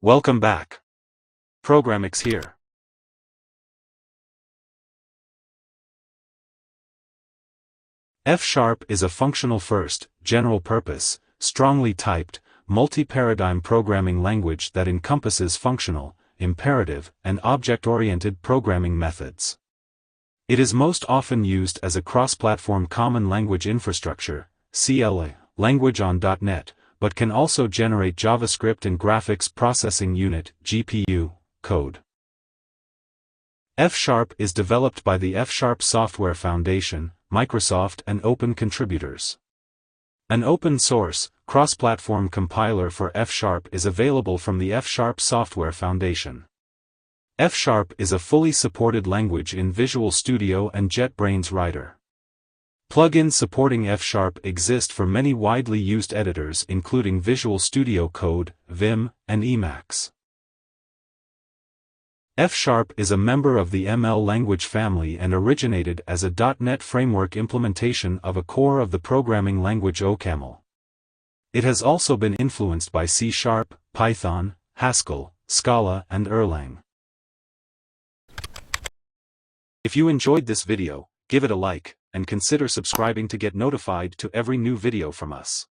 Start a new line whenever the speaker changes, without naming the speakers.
Welcome back. ProgramixX here. F# is a functional-first, general-purpose, strongly typed, multi-paradigm programming language that encompasses functional, imperative, and object-oriented programming methods. It is most often used as a cross-platform common language infrastructure (CLI) language on .NET, but can also generate JavaScript and Graphics Processing Unit (GPU) code. F# is developed by the F# Software Foundation, Microsoft, and open contributors. An open-source, cross-platform compiler for F# is available from the F# Software Foundation. F# is a fully supported language in Visual Studio and JetBrains Writer. Plugins supporting F# exist for many widely used editors including Visual Studio Code, Vim, and Emacs. F# is a member of the ML language family and originated as a .NET framework implementation of a core of the programming language OCaml. It has also been influenced by C#, Python, Haskell, Scala, and Erlang. If you enjoyed this video, give it a like, and consider subscribing to get notified to every new video from us.